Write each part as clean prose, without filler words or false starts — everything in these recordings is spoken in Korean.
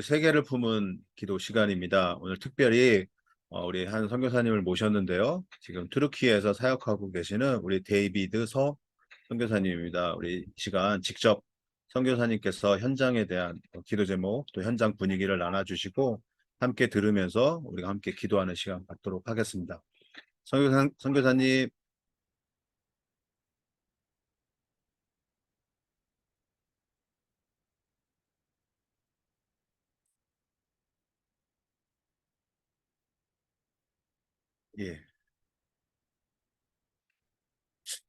우리 세계를 품은 기도 시간입니다. 오늘 특별히 우리 한 선교사님을 모셨는데요. 지금 투르키에서 사역하고 계시는 우리 데이비드 서 선교사님입니다. 우리 이 시간 직접 선교사님께서 현장에 대한 기도 제목 또 현장 분위기를 나눠주시고 함께 들으면서 우리가 함께 기도하는 시간 갖도록 하겠습니다. 선교사님, 예,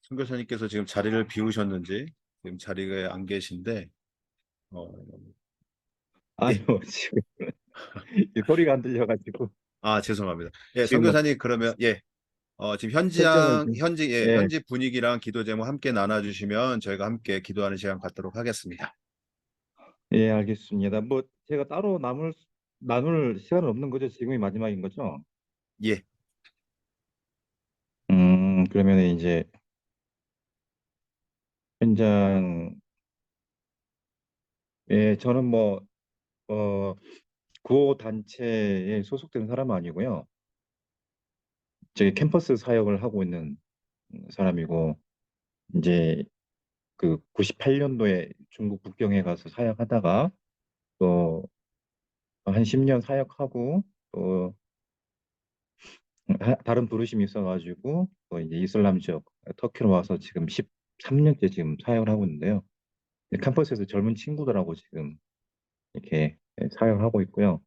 선교사님께서 지금 자리를 비우셨는지 지금 자리에 안 계신데, 어, 예. 아니요, 지금 이 소리가 안 들려가지고 아, 죄송합니다. 예, 지금 뭐 선교사님 그러면 예, 지금 설정을 지금 예, 현지 분위기랑 기도 제목 함께 나눠주시면 저희가 함께 기도하는 시간 갖도록 하겠습니다. 예, 알겠습니다. 뭐 제가 따로 나눌 시간은 없는 거죠? 지금이 마지막인 거죠? 예, 그러면 이제 현장 저는 뭐 구호 단체에 소속된 사람은 아니고요. 저기 캠퍼스 사역을 하고 있는 사람이고 이제 그 98년도에 중국 북경에 가서 사역하다가 또 한 10년 사역하고 또 다른 부르심이 있어가지고 또 이제 이슬람 지역 터키로 와서 지금 13년째 지금 사역을 하고 있는데요. 캠퍼스에서 젊은 친구들하고 지금 이렇게 사역을 하고 있고요.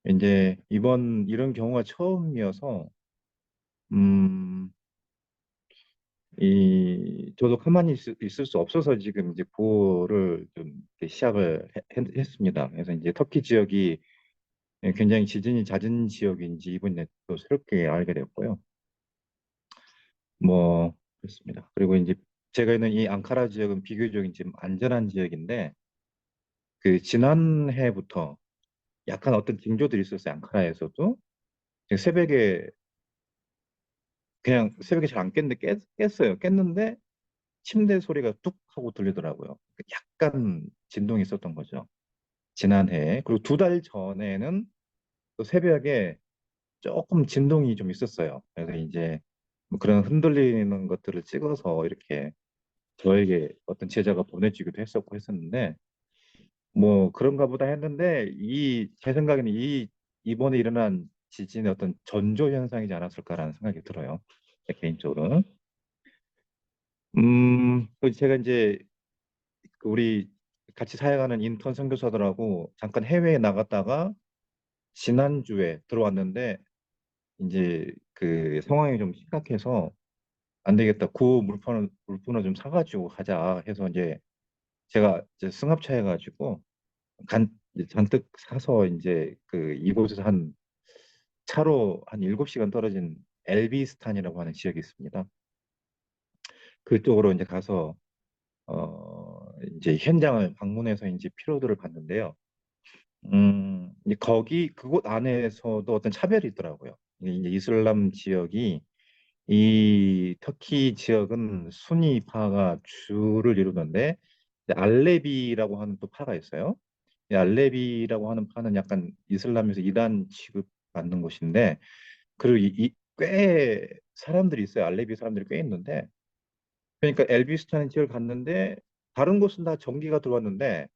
이제 이번 이런 경우가 처음이어서 음, 저도 가만히 있을 수 없어서 지금 이제 구호를 좀 이렇게 시작을 했습니다. 그래서 이제 터키 지역이 굉장히 지진이 잦은 지역인지 이번에 또 새롭게 알게 되었고요. 뭐 그렇습니다. 그리고 이제 제가 있는 이 앙카라 지역은 비교적 좀 안전한 지역인데 그 지난해부터 약간 어떤 징조들이 있었어요. 앙카라에서도 새벽에 그냥 새벽에 잘 안 깼는데 깼어요. 깼는데 침대 소리가 뚝 하고 들리더라고요. 약간 진동이 있었던 거죠. 지난해. 그리고 2달 전에는 또 새벽에 조금 진동이 좀 있었어요. 그래서 이제 뭐 그런 흔들리는 것들을 찍어서 이렇게 저에게 어떤 제자가 보내주기도 했었고 했었는데 뭐 그런가 보다 했는데 제 생각에는 이번에 일어난 지진의 어떤 전조 현상이지 않았을까라는 생각이 들어요. 개인적으로는. 그 제가 이제 그 우리 같이 사역하는 인턴 선교사들하고 잠깐 해외에 나갔다가 지난주에 들어왔는데 이제 그 상황이 좀 심각해서 안 되겠다. 구 물품을 좀 사가지고 가자 해서 이제 제가 이제 승합차 해가지고 이제 잔뜩 사서 이제 그 이곳에서 한 차로 한 7시간 떨어진 엘비스탄이라고 하는 지역이 있습니다. 그쪽으로 이제 가서 이제 현장을 방문해서 이제 피로도를 봤는데요. 이제 그곳 안에서도 어떤 차별이 있더라고요. 이제 이슬람 지역이 이 터키 지역은 수니파가 주를 이루는데 이제 알레비라고 하는 또 파가 있어요. 이 알레비라고 하는 파는 약간 이슬람에서 이단 취급받는 곳인데 그리고 꽤 사람들이 있어요. 알레비 사람들이 꽤 있는데 그러니까 엘비스탄 지역을 갔는데 다른 곳은 다 전기가 들어왔는데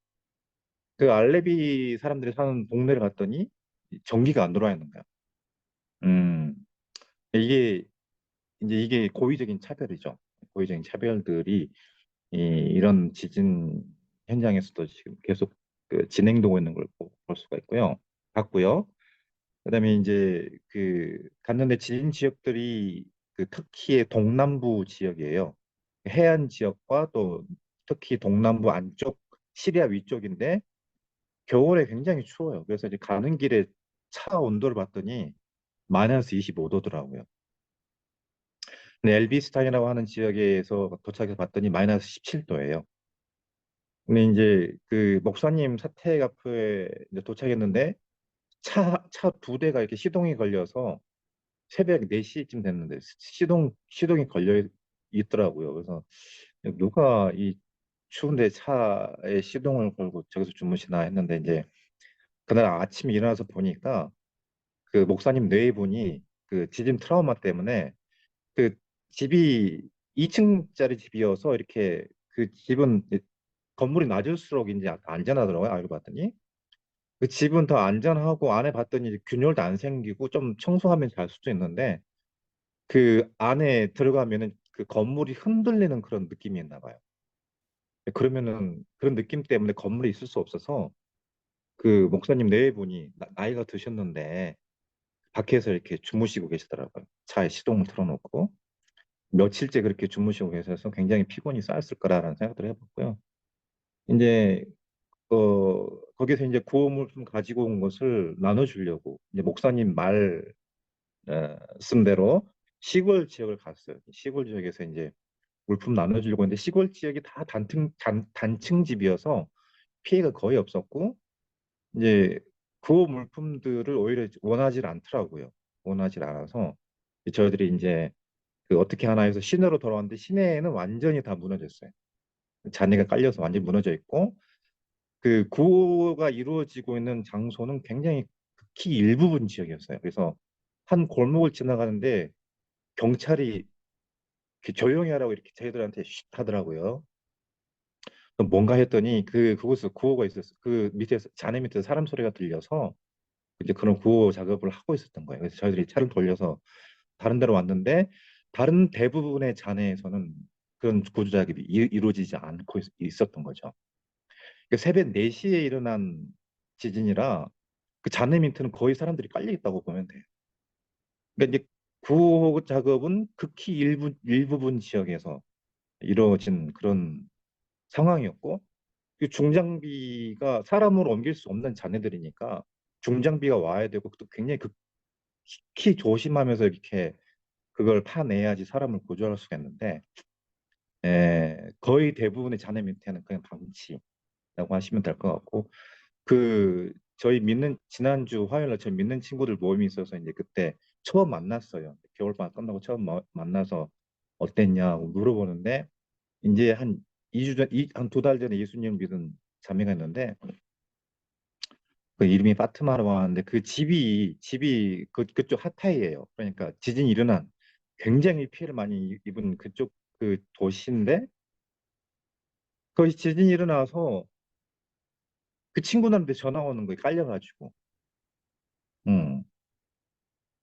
그 알레비 사람들이 사는 동네를 갔더니 전기가 안 들어와 있는 거야. 음, 이게 이게 고의적인 차별이죠. 고의적인 차별들이 이런 지진 현장에서도 지금 계속 그 진행되고 있는 걸 볼 수가 있고요. 봤고요. 그다음에 이제 그 갔는데 지진 지역들이 그 터키의 동남부 지역이에요. 해안 지역과 또 터키 동남부 안쪽 시리아 위쪽인데 겨울에 굉장히 추워요. 그래서 이제 가는 길에 차 온도를 봤더니 마이너스 25도더라고요. 근데 엘비스탄이라고 하는 지역에서 도착해서 봤더니 마이너스 17도예요. 근데 이제 그 목사님 사택 앞에 이제 도착했는데 차 2대가 이렇게 시동이 걸려서 새벽 4시쯤 됐는데 시동이 걸려 있더라고요. 그래서 누가 이 추운데 차에 시동을 걸고 저기서 주무시나 했는데 이제 그날 아침에 일어나서 보니까 그 목사님 뇌분이 그 지진 트라우마 때문에 그 집이 2층짜리 집이어서 이렇게 그 집은 건물이 낮을수록 이제 약간 안전하더라고요. 알고 봤더니. 그 집은 더 안전하고 안에 봤더니 균열도 안 생기고 좀 청소하면 잘 수도 있는데 그 안에 들어가면은 그 건물이 흔들리는 그런 느낌이 있나 봐요. 그러면은 그런 느낌 때문에 건물에 있을 수 없어서 그 목사님 네 분이 나이가 드셨는데 밖에서 이렇게 주무시고 계시더라고요. 차에 시동을 틀어놓고 며칠째 그렇게 주무시고 계셔서 굉장히 피곤이 쌓였을 거라는 생각들을 해봤고요. 이제 거기서 이제 구호물 좀 가지고 온 것을 나눠주려고 이제 목사님 말씀대로 시골 지역을 갔어요. 시골 지역에서 이제 물품 나눠주려고 했는데 시골 지역이 다 단층 집이어서 피해가 거의 없었고 이제 그 물품들을 오히려 원하지 않더라고요. 원하지 않아서 저희들이 이제 그 어떻게 하나 해서 시내로 돌아왔는데 시내에는 완전히 다 무너졌어요. 잔해가 깔려서 완전히 무너져 있고 그 구호가 이루어지고 있는 장소는 굉장히 극히 일부분 지역이었어요. 그래서 한 골목을 지나가는데 경찰이 이렇게 조용히 하라고 이렇게 저희들한테 쉿 하더라고요. 뭔가 했더니 그곳에 구호가 있었어. 그 밑에 잔해 밑에 사람 소리가 들려서 이제 그런 구호 작업을 하고 있었던 거예요. 그래서 저희들이 차를 돌려서 다른 데로 왔는데 다른 대부분의 잔해에서는 그런 구조 작업이 이루어지지 않고 있었던 거죠. 그러니까 새벽 4시에 일어난 지진이라 그 잔해 밑에는 거의 사람들이 깔려 있다고 보면 돼요. 그러니까 이제 구호 작업은 극히 일부분 지역에서 이루어진 그런 상황이었고 그 중장비가 사람으로 옮길 수 없는 잔해들이니까 중장비가 와야 되고 또 굉장히 극히 조심하면서 이렇게 그걸 파내야지 사람을 구조할 수가 있는데 거의 대부분의 잔해 밑에는 그냥 방치라고 하시면 될 것 같고 저희 믿는 지난주 화요일날 저희 믿는 친구들 모임이 있어서 이제 그때 처음 만났어요. 겨울방학 끝나고 처음 만나서 어땠냐고 물어보는데 이제 한 2주 전, 한 2달 전에 예수님 믿은 자매가 있는데 그 이름이 파트마라고 하는데 그 집이 그쪽 하타이예요. 그러니까 지진이 일어난 굉장히 피해를 많이 입은 그쪽 그 도시인데 거기 지진이 일어나서 그 친구들한테 전화 오는 거에 깔려가지고 음.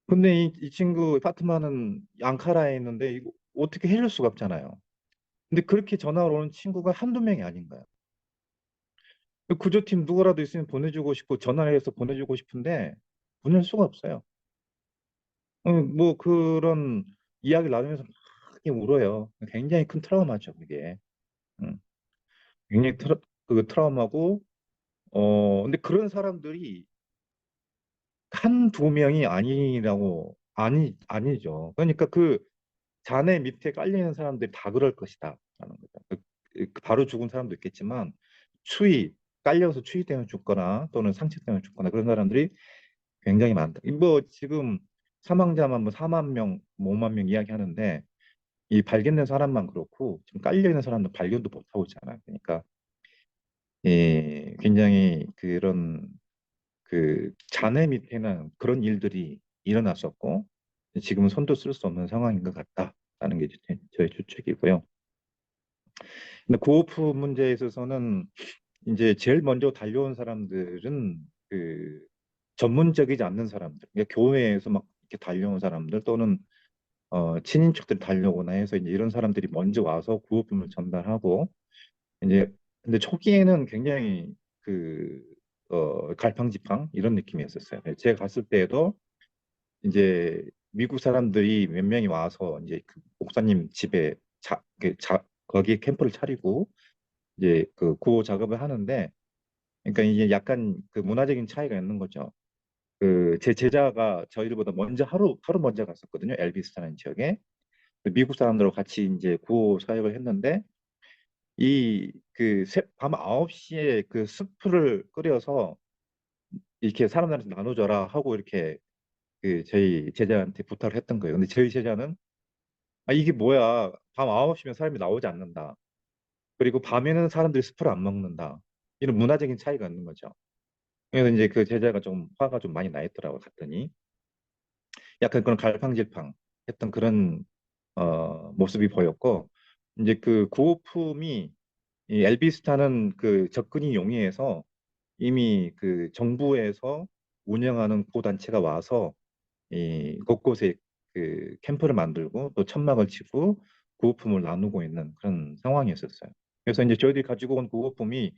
근데 이 친구 파트마는 앙카라에 있는데 이거 어떻게 해줄 수가 없잖아요. 근데 그렇게 전화가 오는 친구가 한두 명이 아닌 거야. 그 구조팀 누구라도 있으면 보내주고 싶고 전화를 해서 보내주고 싶은데 보낼 수가 없어요. 뭐 그런 이야기를 나누면서 막 이렇게 울어요. 굉장히 큰 트라우마죠, 그게. 음, 굉장히 그 트라우마고, 근데 그런 사람들이 한두 명이 아니죠. 그러니까 그 잔해 밑에 깔리는 사람들이 다 그럴 것이다. 라는 거죠. 바로 죽은 사람도 있겠지만, 깔려서 추위 때문에 죽거나 또는 상처 때문에 죽거나 그런 사람들이 굉장히 많다. 뭐 지금 사망자만 뭐 4만 명, 5만 명 이야기하는데 이 발견된 사람만 그렇고 지금 깔려 있는 사람도 발견도 못 하고 있잖아요. 그러니까 굉장히 그런 그 잔해 밑에는 그런 일들이 일어났었고 지금은 손도 쓸 수 없는 상황인 것 같다라는 게 저의 추측이고요. 근데 고오프 문제에 있어서는 이제 제일 먼저 달려온 사람들은 그 전문적이지 않는 사람들, 그러니까 교회에서 막 이렇게 달려온 사람들 또는 친인척들 달려오거나 해서 이제 이런 사람들이 먼저 와서 구호품을 전달하고 이제 근데 초기에는 굉장히 그 갈팡질팡 이런 느낌이었었어요. 제가 갔을 때에도 이제 미국 사람들이 몇 명이 와서 이제 그 목사님 집에 거기에 캠프를 차리고 이제 그 구호 작업을 하는데 그러니까 이게 약간 그 문화적인 차이가 있는 거죠. 그 제 제자가 저희들보다 먼저 하루 먼저 갔었거든요. 엘비스라는 지역에. 미국 사람들하고 같이 이제 구호 사역을 했는데 밤 9시에 그 스프를 끓여서 이렇게 사람들한테 나눠줘라 하고 이렇게 그 저희 제자한테 부탁을 했던 거예요. 근데 저희 제자는 이게 뭐야? 밤 9시면 사람이 나오지 않는다. 그리고 밤에는 사람들이 스프를 안 먹는다. 이런 문화적인 차이가 있는 거죠. 그래서 이제 그 제자가 좀 화가 좀 많이 나 있더라고 갔더니 약간 그런 갈팡질팡 했던 그런 모습이 보였고 이제 그 구호품이 이 엘비스타는 그 접근이 용이해서 이미 그 정부에서 운영하는 고 단체가 와서 이 곳곳에 그 캠프를 만들고 또 천막을 치고 구호품을 나누고 있는 그런 상황이었었어요. 그래서 이제 저희들이 가지고 온 구호품이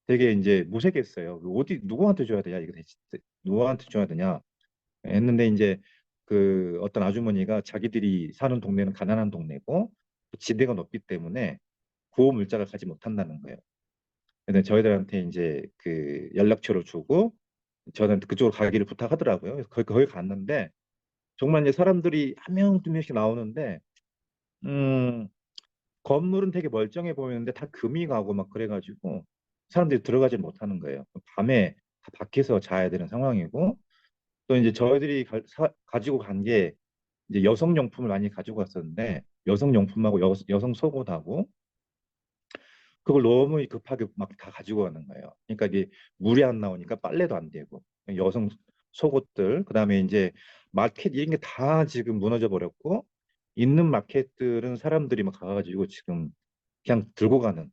되게 이제 무색했어요. 어디 누구한테 줘야 되냐 이거 대체 누구한테 줘야 되냐 했는데 이제 그 어떤 아주머니가 자기들이 사는 동네는 가난한 동네고 지대가 높기 때문에 구호 물자가 가지 못한다는 거예요. 근데 저희들한테 이제 그 연락처를 주고 저는 그쪽으로 가기를 부탁하더라고요. 그래서 거기 갔는데 정말 이제 사람들이 한 명, 두 명씩 나오는데 음, 건물은 되게 멀쩡해 보이는데 다 금이 가고 막 그래가지고 사람들이 들어가지 못하는 거예요. 밤에 다 밖에서 자야 되는 상황이고 또 이제 저희들이 가지고 간 게 이제 여성용품을 많이 가지고 갔었는데 여성용품하고 여성 속옷하고 그걸 너무 급하게 막 다 가지고 가는 거예요. 그러니까 이게 물이 안 나오니까 빨래도 안 되고 여성 속옷들 그다음에 이제 마켓 이런 게 다 지금 무너져 버렸고 있는 마켓들은 사람들이 막 가가지고 지금 그냥 들고 가는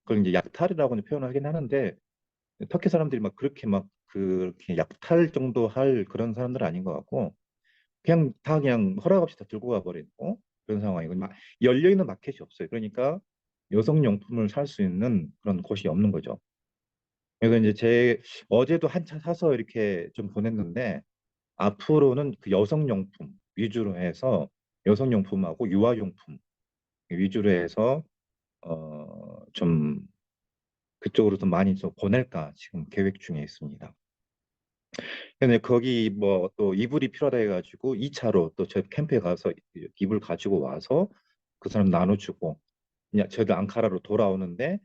그걸 이제 약탈이라고는 표현하긴 하는데 터키 사람들이 막 그렇게 막 그렇게 약탈 정도 할 그런 사람들은 아닌 것 같고 그냥 다 그냥 허락 없이 다 들고 가버리고 그런 상황이고 열려 있는 마켓이 없어요. 그러니까 여성용품을 살 수 있는 그런 곳이 없는 거죠. 그래서 이제 제 어제도 한 차 사서 이렇게 좀 보냈는데 앞으로는 그 여성용품 위주로 해서 여성용품하고 유아용품 위주로 해서 좀 그쪽으로 좀 많이 좀 보낼까 지금 계획 중에 있습니다. 근데 거기 뭐 또 이불이 필요하다 해가지고 2차로 또 저 캠프에 가서 이불 가지고 와서 그 사람 나눠주고 그냥 저희들 앙카라로 돌아오는데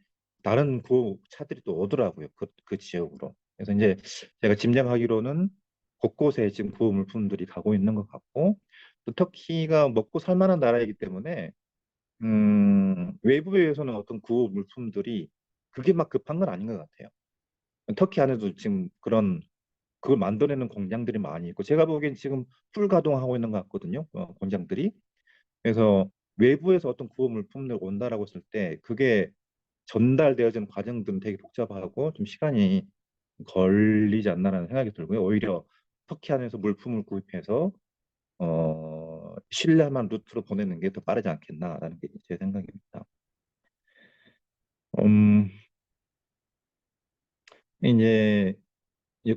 다른 구호차들이 또 오더라고요. 그 지역으로. 그래서 이제 제가 짐작하기로는 곳곳에 지금 구호 물품들이 가고 있는 것 같고 또 터키가 먹고 살 만한 나라이기 때문에 외부에서는 어떤 구호 물품들이 그게 막 급한 건 아닌 것 같아요. 터키 안에도 지금 그런 그걸 만들어내는 공장들이 많이 있고 제가 보기엔 지금 풀 가동하고 있는 것 같거든요. 공장들이. 그래서 외부에서 어떤 구호 물품들 온다라고 했을 때 그게 전달되어지는 과정들은 되게 복잡하고 좀 시간이 걸리지 않나라는 생각이 들고요. 오히려 터키 안에서 물품을 구입해서 신뢰할 루트로 보내는 게 더 빠르지 않겠나라는 게 제 생각입니다. 음, 이제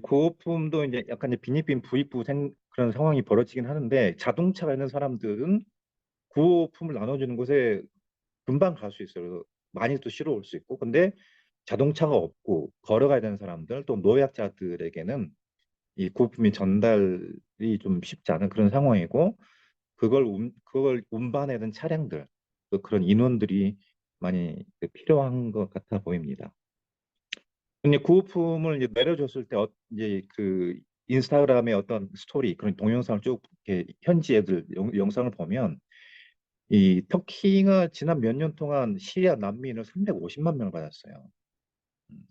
구호품도 이제 약간 이제 빈입빈 부익부 그런 상황이 벌어지긴 하는데 자동차가 있는 사람들은 구호품을 나눠주는 곳에 금방 갈 수 있어요. 많이 또 실어 올 수 있고. 근데 자동차가 없고 걸어가야 되는 사람들 또 노약자들에게는 이 구호품이 전달이 좀 쉽지 않은 그런 상황이고 그걸 운반하는 차량들 또 그런 인원들이 많이 필요한 것 같아 보입니다. 근데 구호품을 이제 내려줬을 때 이제 그 인스타그램의 어떤 스토리 그런 동영상을 쭉 이렇게 현지 애들 영상을 보면 이 터키가 지난 몇 년 동안 시리아 난민을 350만 명을 받았어요. 음.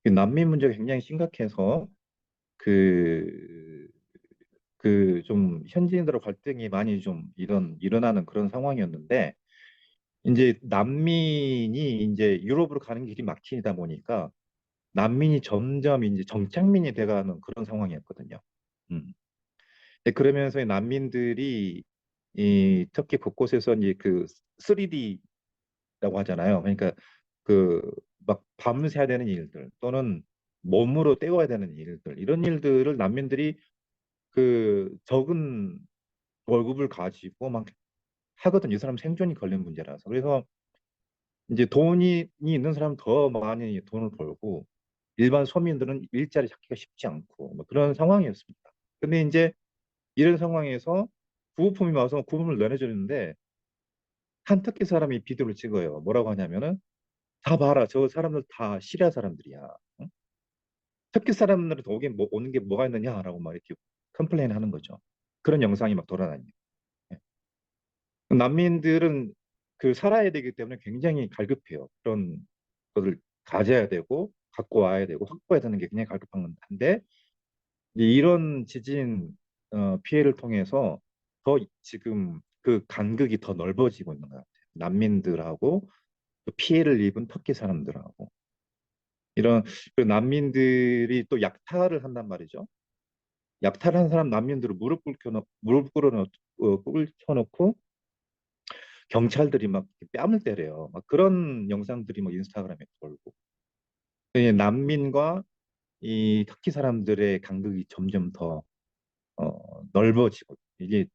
그 난민 문제가 굉장히 심각해서 그 그 좀 현지인들과 갈등이 많이 좀 일어나는 그런 상황이었는데 이제 난민이 이제 유럽으로 가는 길이 막히다 보니까 난민이 점점 이제 정착민이 돼가는 그런 상황이었거든요. 음. 근데 그러면서 이 난민들이 이 터키 곳곳에서 이제 그 3D라고 하잖아요. 그러니까 그 막 밤새야 되는 일들 또는 몸으로 때워야 되는 일들 이런 일들을 난민들이 그 적은 월급을 가지고 막 하거든. 이 사람 생존이 걸린 문제라서. 그래서 이제 돈이 있는 사람은 더 많이 돈을 벌고 일반 서민들은 일자리 찾기가 쉽지 않고 뭐 그런 상황이었습니다. 근데 이제 이런 상황에서 구호품이 와서 구호품을 내려주는데 한 터키 사람이 비디오를 찍어요. 뭐라고 하냐면은 다 봐라. 저 사람들 다 시리아 사람들이야. 응? 터키 사람들은 오게 오는 게 뭐가 있느냐라고 막 이렇게 컴플레인 하는 거죠. 그런 영상이 막 돌아다녀요. 예. 난민들은 그 살아야 되기 때문에 굉장히 갈급해요. 그런 것을 가져야 되고 갖고 와야 되고 확보해야 되는 게 굉장히 갈급한데 이제 이런 지진 피해를 통해서 더 지금 그 간극이 더 넓어지고 있는 것 같아요. 난민들하고 또 피해를 입은 터키 사람들하고 이런 그 난민들이 또 약탈을 한단 말이죠. 약탈한 사람 난민들을 무릎 꿇혀놓고 경찰들이 막 뺨을 때려요. 막 그런 영상들이 막 인스타그램에 돌고. 이 난민과 이 터키 사람들의 간극이 점점 더 넓어지고 이게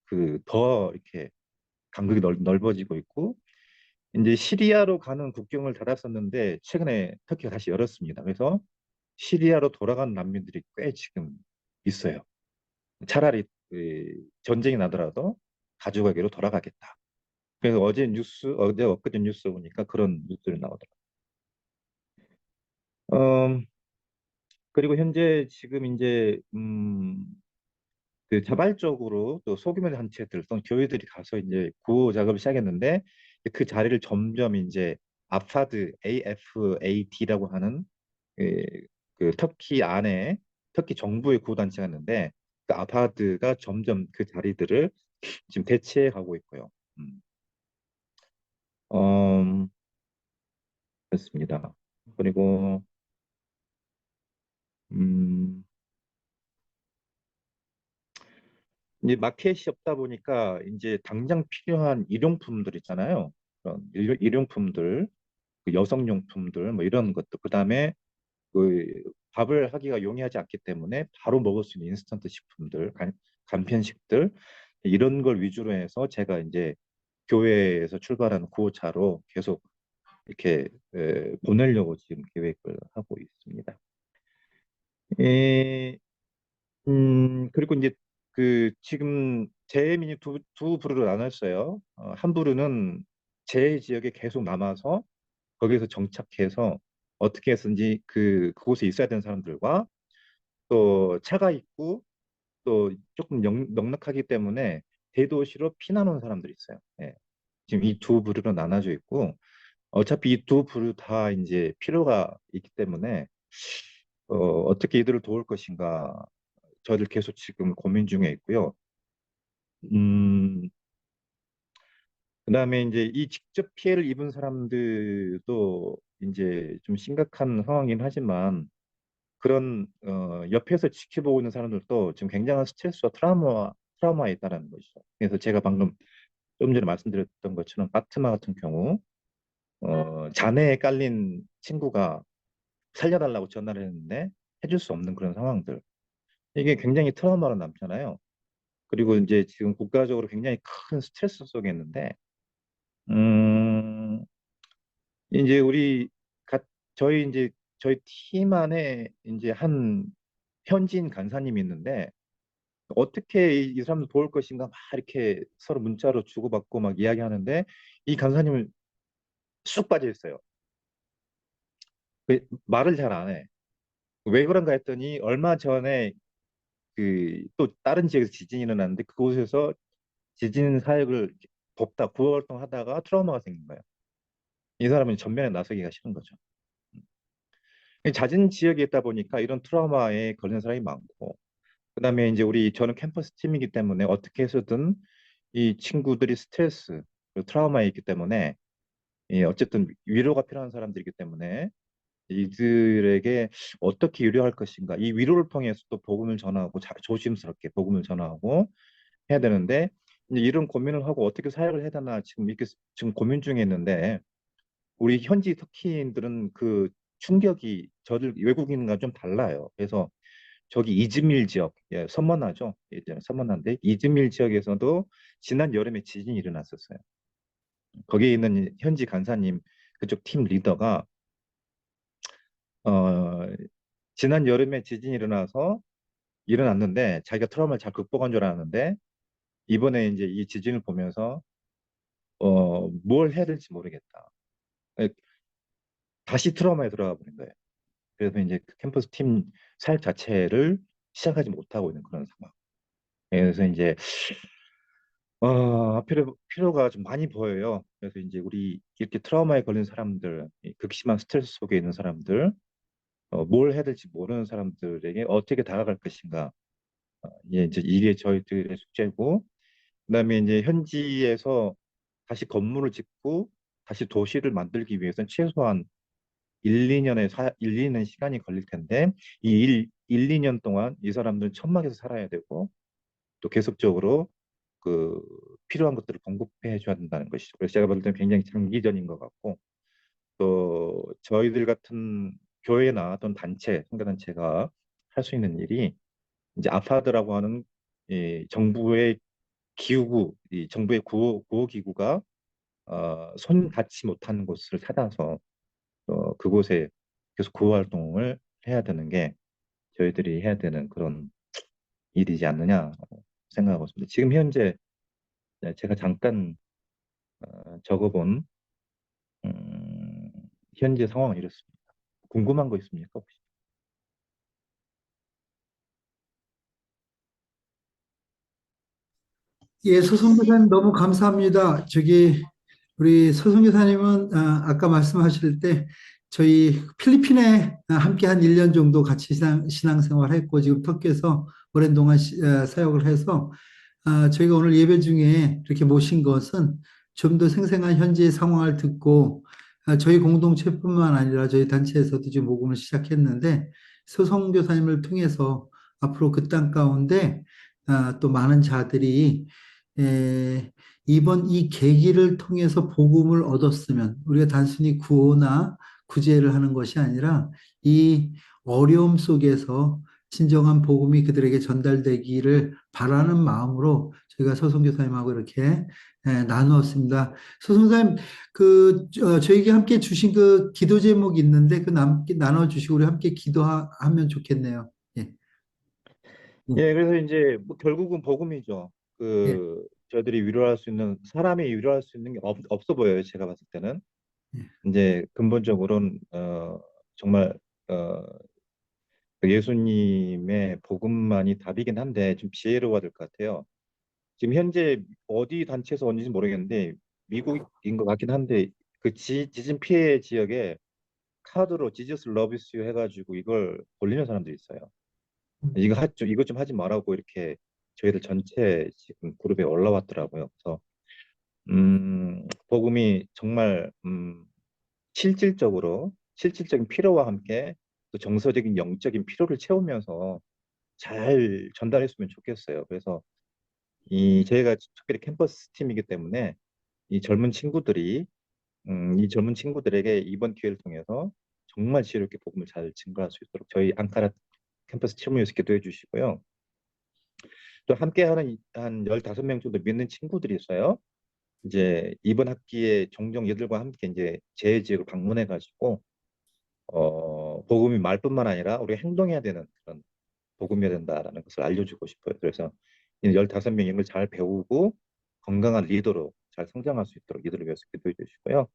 그 더 이렇게 간극이 넓어지고 있고 이제 시리아로 가는 국경을 닫았었는데 최근에 터키가 다시 열었습니다. 그래서 시리아로 돌아간 난민들이 꽤 지금 있어요. 차라리 전쟁이 나더라도 가족에게로 돌아가겠다. 그래서 어제 엊그제 뉴스 보니까 그런 뉴스를 나오더라고요. 음, 그리고 현재 지금 이제 그 자발적으로 또 소규모 단체들 또는 교회들이 가서 이제 구호 작업을 시작했는데 그 자리를 점점 이제 AFAD라고 하는 그, 그 터키 안에 터키 정부의 구호 단체가 있는데 그 아파드가 점점 그 자리들을 지금 대체해 가고 있고요. 음, 음, 그렇습니다. 그리고 음, 이제 마켓이 없다 보니까 이제 당장 필요한 일용품들 있잖아요. 그런 일용품들, 그 여성용품들 뭐 이런 것도 그다음에 그 밥을 하기가 용이하지 않기 때문에 바로 먹을 수 있는 인스턴트 식품들, 간편식들 이런 걸 위주로 해서 제가 이제 교회에서 출발한 구호차로 계속 이렇게 보내려고 지금 계획을 하고 있습니다. 그리고 이제 그 지금 재해민이 두 부류로 나눴어요. 한 부류는 재해 지역에 계속 남아서 거기에서 정착해서 어떻게 해서든지 그곳에 있어야 되는 사람들과 또 차가 있고 또 조금 넉넉하기 때문에 대도시로 피난 온 사람들이 있어요. 예. 지금 이 두 부류로 나눠져 있고 어차피 이 두 부류 다 이제 필요가 있기 때문에 어떻게 이들을 도울 것인가 저를 계속 지금 고민 중에 있고요. 음, 그다음에 이제 이 직접 피해를 입은 사람들도 이제 좀 심각한 상황이긴 하지만 그런 옆에서 지켜보고 있는 사람들도 지금 굉장한 스트레스와 트라우마에 있다는 것이죠. 그래서 제가 방금 좀 전에 말씀드렸던 것처럼 파트마 같은 경우 잔해에 깔린 친구가 살려달라고 전화를 했는데 해줄 수 없는 그런 상황들. 이게 굉장히 트라우마로 남잖아요. 그리고 이제 지금 국가적으로 굉장히 큰 스트레스 속에 있는데 음, 이제 가, 저희 팀 안에 이제 한 현지인 간사님이 있는데 어떻게 이 사람들 도울 것인가 막 이렇게 서로 문자로 주고받고 막 이야기하는데 이 간사님은 쑥 빠져 있어요. 말을 잘 안 해. 왜 그런가 했더니 얼마 전에 그 또 다른 지역에서 지진이 일어났는데 그곳에서 지진 사역을 돕다 구호 활동하다가 트라우마가 생긴 거예요. 이 사람은 전면에 나서기가 싫은 거죠. 잦은 지역에 있다 보니까 이런 트라우마에 걸리는 사람이 많고 그다음에 이제 저는 캠퍼스 팀이기 때문에 어떻게 해서든 이 친구들이 스트레스, 그리고 트라우마에 있기 때문에 어쨌든 위로가 필요한 사람들이기 때문에 이들에게 어떻게 위로할 것인가 이 위로를 통해서 또 복음을 전하고 조심스럽게 복음을 전하고 해야 되는데 이제 이런 고민을 하고 어떻게 사역을 해야 되나 지금 이렇게 지금 고민 중에 있는데 우리 현지 터키인들은 그 충격이 저들 외국인과 좀 달라요. 그래서 저기 이즈밀 지역, 예, 섬만하죠. 예전에 섬만한데 이즈밀 지역에서도 지난 여름에 지진이 일어났었어요. 거기에 있는 현지 간사님 그쪽 팀 리더가 어, 지난 여름에 지진이 일어났는데 자기가 트라우마를 잘 극복한 줄 알았는데 이번에 이제 이 지진을 보면서 뭘 해야 될지 모르겠다. 예, 다시 트라우마에 들어가 버린 거예요. 그래서 이제 그 캠퍼스 팀 사역 자체를 시작하지 못하고 있는 그런 상황. 그래서 이제 필요가 좀 많이 보여요. 그래서 이제 우리 이렇게 트라우마에 걸린 사람들, 이 극심한 스트레스 속에 있는 사람들, 뭘 해야 될지 모르는 사람들에게 어떻게 다가갈 것인가. 이제 이게 저희들의 숙제고, 그다음에 이제 현지에서 다시 건물을 짓고 다시 도시를 만들기 위해서는 최소한 1, 2년 시간이 걸릴 텐데, 이 2년 동안 이 사람들은 천막에서 살아야 되고, 또 계속적으로 그 필요한 것들을 공급해 줘야 된다는 것이죠. 그래서 제가 볼 때는 굉장히 장기전인 것 같고, 또 저희들 같은 교회나 또는 단체, 선교단체가 할 수 있는 일이 이제 아파드라고 하는 이 정부의 기구이 정부의 구호 기구가 손 닿지 못하는 곳을 찾아서 그곳에 계속 구호 활동을 해야 되는 게 저희들이 해야 되는 그런 일이지 않느냐 생각하고 있습니다. 지금 현재 제가 잠깐 적어본 음, 현재 상황은 이렇습니다. 궁금한 거 있습니까, 혹시? 예, 서성교사님 너무 감사합니다. 우리 서성교사님은 아까 말씀하실 때 저희 필리핀에 함께 한 1년 정도 같이 신앙생활 했고 지금 터키에서 오랜 동안 사역을 해서 저희가 오늘 예배 중에 이렇게 모신 것은 좀 더 생생한 현지의 상황을 듣고 저희 공동체뿐만 아니라 저희 단체에서도 지금 모금을 시작했는데 서성교사님을 통해서 앞으로 그 땅 가운데 또 많은 자들이 에, 이번 이 계기를 통해서 복음을 얻었으면 우리가 단순히 구호나 구제를 하는 것이 아니라 이 어려움 속에서 진정한 복음이 그들에게 전달되기를 바라는 마음으로 저희가 서성교사님하고 이렇게 나누었습니다. 서성교사님, 저에게 함께 주신 그 기도 제목이 있는데 나눠주시고 우리 함께 기도하면 좋겠네요. 예. 예, 그래서 이제 뭐 결국은 복음이죠. 예. 저희들이 위로할 수 있는, 사람이 위로할 수 있는 게 없어 보여요. 제가 봤을 때는. 예. 이제 근본적으로는 정말 어, 그 예수님의 복음만이 답이긴 한데 좀 지혜로워야 될 것 같아요. 지금 현재 어디 단체에서 온지는 모르겠는데 미국인 것 같긴 한데 그 지진 피해 지역에 카드로 지저스 러비스 유 해가지고 이걸 올리는 사람들이 있어요. 이거 좀 하지 말라고 이렇게 저희들 전체 지금 그룹에 올라왔더라고요. 그래서 복음이 정말 실질적인 필요와 함께 또 정서적인 영적인 필요를 채우면서 잘 전달했으면 좋겠어요. 그래서 저희가 특별히 캠퍼스 팀이기 때문에 이 젊은 친구들에게 이번 기회를 통해서 정말 지혜롭게 복음을 잘 증거할 수 있도록 저희 앙카라 캠퍼스 팀을 기도해 주시고요. 또 함께하는 한 15명 정도 믿는 친구들이 있어요. 이제 이번 학기에 종종 얘들과 함께 이제 제 지역을 방문해 가지고 복음이 말뿐만 아니라 우리 행동해야 되는 그런 복음이어야 된다라는 것을 알려주고 싶어요. 그래서 이 15명이 이걸 잘 배우고 건강한 리더로 잘 성장할 수 있도록 이들을 위해서 기도해 주시고요.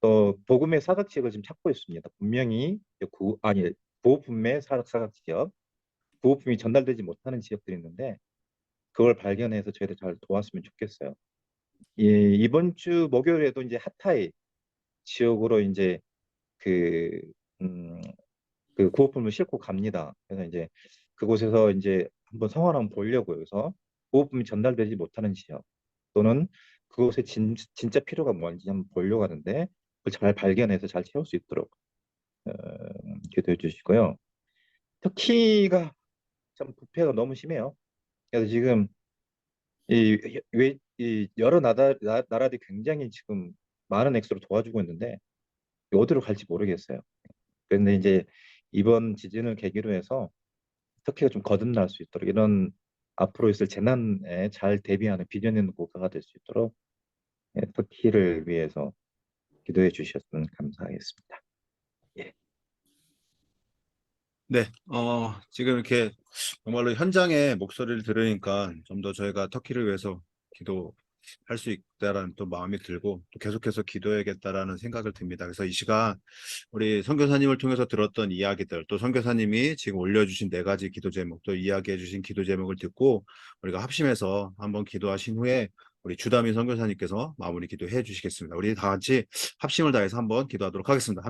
또 복음의 사각지역을 지금 찾고 있습니다. 분명히 구호품의 사각지역, 구호품이 전달되지 못하는 지역들이 있는데 그걸 발견해서 저희들 잘 도왔으면 좋겠어요. 이번 주 목요일에도 이제 핫타이 지역으로 이제 그, 음, 그 구호품을 싣고 갑니다. 그래서 이제 그곳에서 이제 한번 상황을 한번 보려고요. 그래서 구호품이 전달되지 못하는 지역 또는 그곳에 진짜 필요가 뭔지 한번 보려고 하는데 그걸 잘 발견해서 잘 채울 수 있도록 어, 기도해 주시고요. 터키가 참 부패가 너무 심해요. 그래서 지금 이 여러 나라들이 굉장히 지금 많은 액수로 도와주고 있는데 어디로 갈지 모르겠어요. 그런데 이제 이번 지진을 계기로 해서 터키가 좀 거듭날 수 있도록 이런 앞으로 있을 재난에 잘 대비하는 비전 있는 국가가 될 수 있도록 터키를 위해서 기도해 주셨으면 감사하겠습니다. 예. 네, 지금 이렇게 정말로 현장의 목소리를 들으니까 좀 더 저희가 터키를 위해서 기도할 수 있다라는 또 마음이 들고 또 계속해서 기도해야겠다라는 생각을 듭니다. 그래서 이 시간 우리 선교사님을 통해서 들었던 이야기들 또 선교사님이 지금 올려주신 4가지 기도 제목 또 이야기해주신 기도 제목을 듣고 우리가 합심해서 한번 기도하신 후에 우리 주다민 선교사님께서 마무리 기도해 주시겠습니다. 우리 다 같이 합심을 다해서 한번 기도하도록 하겠습니다.